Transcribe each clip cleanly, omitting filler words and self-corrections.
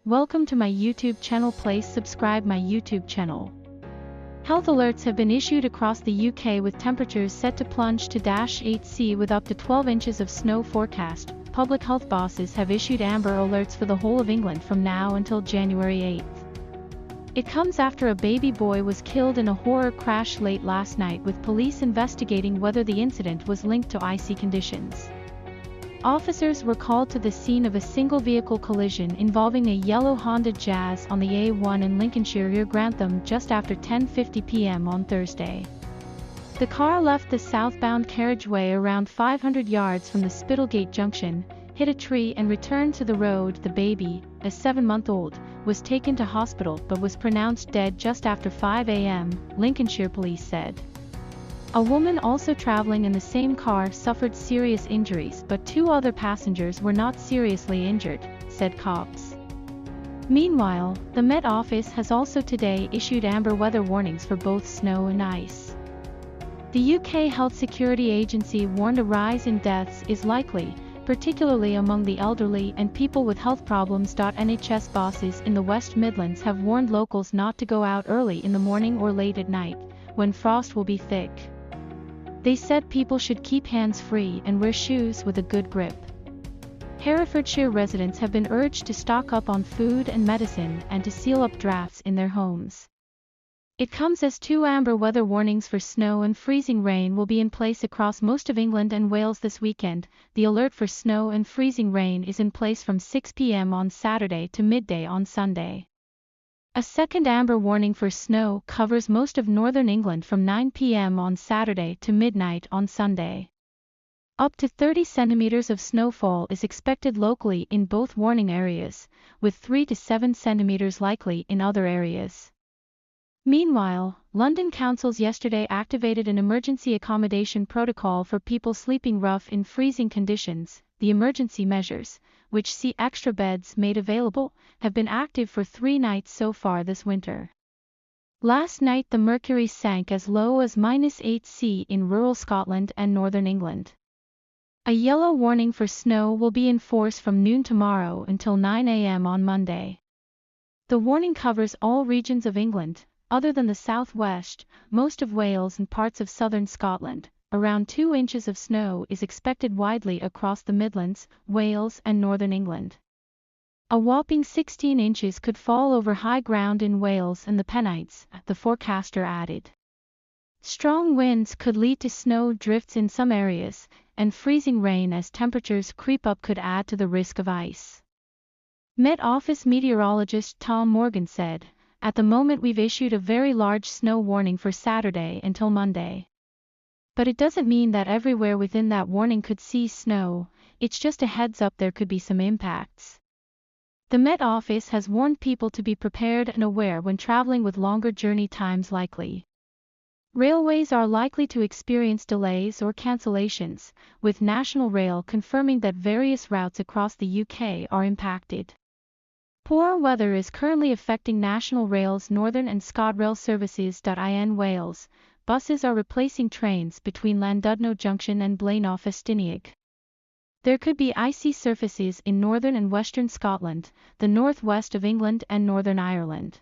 Welcome to my YouTube channel. Please subscribe my YouTube channel. Health alerts have been issued across the UK with temperatures set to plunge to -8°C with up to 12 inches of snow forecast. Public health bosses have issued amber alerts for the whole of England from now until January 8th. It comes after a baby boy was killed in a horror crash late last night, with police investigating whether the incident was linked to icy conditions. Officers were called to the scene of a single-vehicle collision involving a yellow Honda Jazz on the A1 in Lincolnshire near Grantham just after 10:50 p.m. on Thursday. The car left the southbound carriageway around 500 yards from the Spitalgate junction, hit a tree and returned to the road. The baby, a 7-month-old, was taken to hospital but was pronounced dead just after 5 a.m., Lincolnshire police said. A woman also traveling in the same car suffered serious injuries, but 2 other passengers were not seriously injured, said cops. Meanwhile, the Met Office has also today issued amber weather warnings for both snow and ice. The UK Health Security Agency warned a rise in deaths is likely, particularly among the elderly and people with health problems. NHS bosses in the West Midlands have warned locals not to go out early in the morning or late at night, when frost will be thick. They said people should keep hands free and wear shoes with a good grip. Herefordshire residents have been urged to stock up on food and medicine and to seal up drafts in their homes. It comes as 2 amber weather warnings for snow and freezing rain will be in place across most of England and Wales this weekend. The alert for snow and freezing rain is in place from 6 p.m. on Saturday to midday on Sunday. A second amber warning for snow covers most of northern England from 9 p.m. on Saturday to midnight on Sunday. Up to 30 centimeters of snowfall is expected locally in both warning areas, with 3 to 7 centimeters likely in other areas. Meanwhile, London councils yesterday activated an emergency accommodation protocol for people sleeping rough in freezing conditions. The emergency measures, which see extra beds made available, have been active for 3 nights so far this winter. Last night the mercury sank as low as -8°C in rural Scotland and northern England. A yellow warning for snow will be in force from noon tomorrow until 9 a.m. on Monday. The warning covers all regions of England, other than the southwest, most of Wales and parts of southern Scotland. Around 2 inches of snow is expected widely across the Midlands, Wales and northern England. A whopping 16 inches could fall over high ground in Wales and the Pennines, the forecaster added. Strong winds could lead to snow drifts in some areas, and freezing rain as temperatures creep up could add to the risk of ice. Met Office meteorologist Tom Morgan said, "At the moment we've issued a very large snow warning for Saturday until Monday. But it doesn't mean that everywhere within that warning could see snow, it's just a heads up there could be some impacts." The Met Office has warned people to be prepared and aware when traveling with longer journey times likely. Railways are likely to experience delays or cancellations, with National Rail confirming that various routes across the UK are impacted. Poor weather is currently affecting National Rail's Northern and ScotRail services. In Wales, buses are replacing trains between Llandudno Junction and Blaenau-Festiniog. There could be icy surfaces in northern and western Scotland, the northwest of England and Northern Ireland.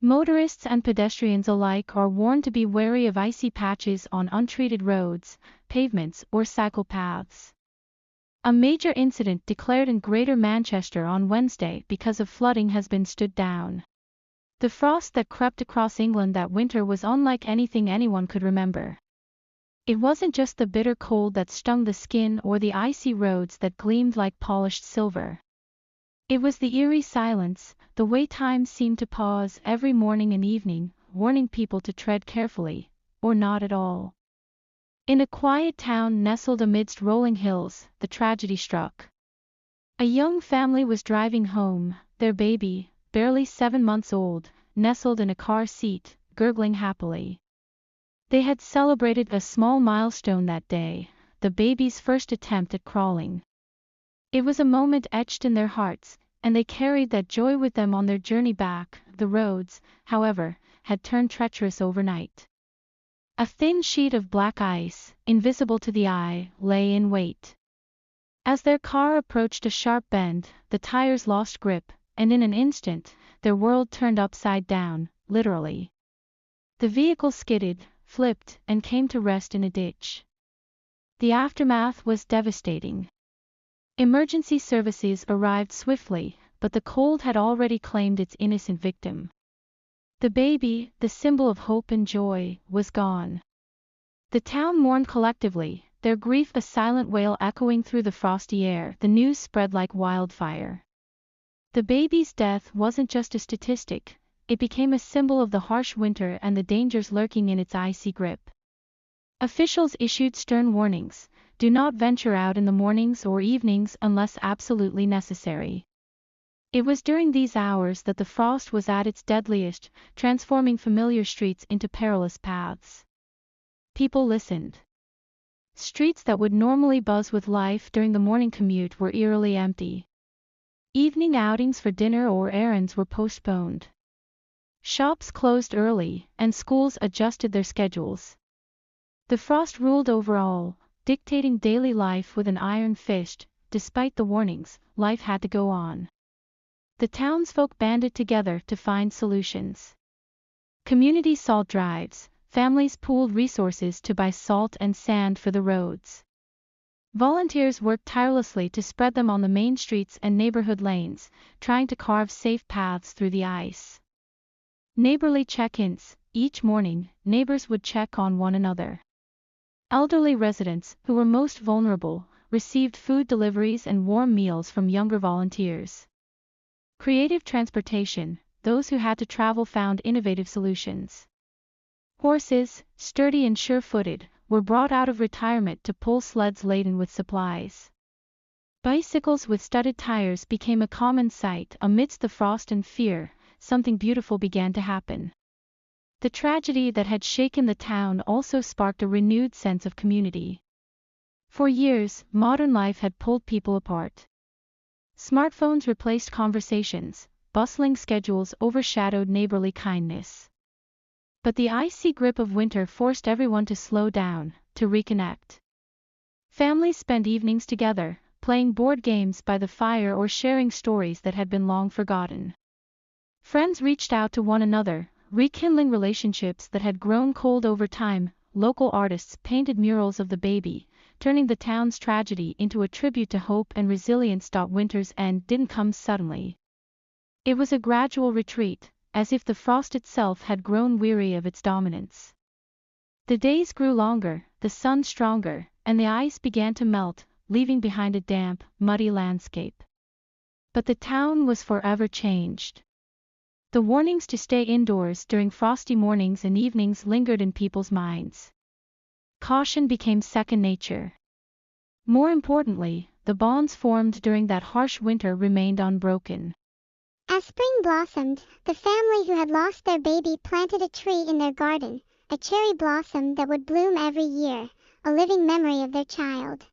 Motorists and pedestrians alike are warned to be wary of icy patches on untreated roads, pavements or cycle paths. A major incident declared in Greater Manchester on Wednesday because of flooding has been stood down. The frost that crept across England that winter was unlike anything anyone could remember. It wasn't just the bitter cold that stung the skin or the icy roads that gleamed like polished silver. It was the eerie silence, the way time seemed to pause every morning and evening, warning people to tread carefully, or not at all. In a quiet town nestled amidst rolling hills, the tragedy struck. A young family was driving home, their baby, barely 7 months old, nestled in a car seat, gurgling happily. They had celebrated a small milestone that day, the baby's first attempt at crawling. It was a moment etched in their hearts, and they carried that joy with them on their journey back. The roads, however, had turned treacherous overnight. A thin sheet of black ice, invisible to the eye, lay in wait. As their car approached a sharp bend, the tires lost grip, and in an instant, their world turned upside down, literally. The vehicle skidded, flipped, and came to rest in a ditch. The aftermath was devastating. Emergency services arrived swiftly, but the cold had already claimed its innocent victim. The baby, the symbol of hope and joy, was gone. The town mourned collectively, their grief a silent wail echoing through the frosty air. The news spread like wildfire. The baby's death wasn't just a statistic, it became a symbol of the harsh winter and the dangers lurking in its icy grip. Officials issued stern warnings: do not venture out in the mornings or evenings unless absolutely necessary. It was during these hours that the frost was at its deadliest, transforming familiar streets into perilous paths. People listened. Streets that would normally buzz with life during the morning commute were eerily empty. Evening outings for dinner or errands were postponed. Shops closed early, and schools adjusted their schedules. The frost ruled over all, dictating daily life with an iron fist. Despite the warnings, life had to go on. The townsfolk banded together to find solutions. Community salt drives, families pooled resources to buy salt and sand for the roads. Volunteers worked tirelessly to spread them on the main streets and neighborhood lanes, trying to carve safe paths through the ice. Neighborly check-ins: each morning, neighbors would check on one another. Elderly residents, who were most vulnerable, received food deliveries and warm meals from younger volunteers. Creative transportation: those who had to travel found innovative solutions. Horses, sturdy and sure-footed, were brought out of retirement to pull sleds laden with supplies. Bicycles with studded tires became a common sight. Amidst the frost and fear, something beautiful began to happen. The tragedy that had shaken the town also sparked a renewed sense of community. For years, modern life had pulled people apart. Smartphones replaced conversations, bustling schedules overshadowed neighborly kindness. But the icy grip of winter forced everyone to slow down, to reconnect. Families spent evenings together, playing board games by the fire or sharing stories that had been long forgotten. Friends reached out to one another, rekindling relationships that had grown cold over time. Local artists painted murals of the baby, turning the town's tragedy into a tribute to hope and resilience. Winter's end didn't come suddenly. It was a gradual retreat, as if the frost itself had grown weary of its dominance. The days grew longer, the sun stronger, and the ice began to melt, leaving behind a damp, muddy landscape. But the town was forever changed. The warnings to stay indoors during frosty mornings and evenings lingered in people's minds. Caution became second nature. More importantly, the bonds formed during that harsh winter remained unbroken. As spring blossomed, the family who had lost their baby planted a tree in their garden, a cherry blossom that would bloom every year, a living memory of their child.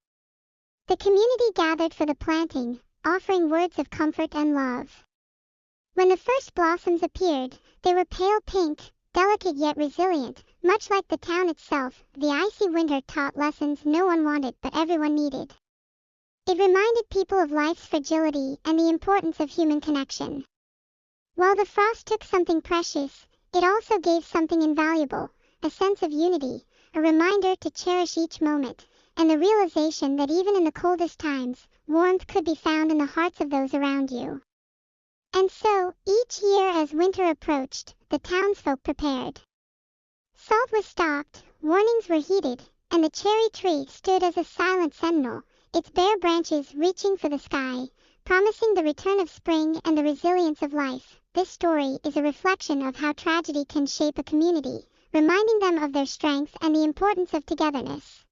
The community gathered for the planting, offering words of comfort and love. When the first blossoms appeared, they were pale pink, delicate yet resilient. Much like the town itself, the icy winter taught lessons no one wanted but everyone needed. It reminded people of life's fragility and the importance of human connection. While the frost took something precious, it also gave something invaluable, a sense of unity, a reminder to cherish each moment, and the realization that even in the coldest times, warmth could be found in the hearts of those around you. And so, each year as winter approached, the townsfolk prepared. Salt was stocked, warnings were heeded, and the cherry tree stood as a silent sentinel, its bare branches reaching for the sky, promising the return of spring and the resilience of life. This story is a reflection of how tragedy can shape a community, reminding them of their strength and the importance of togetherness.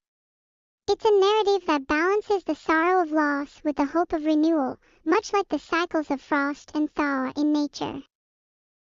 It's a narrative that balances the sorrow of loss with the hope of renewal, much like the cycles of frost and thaw in nature.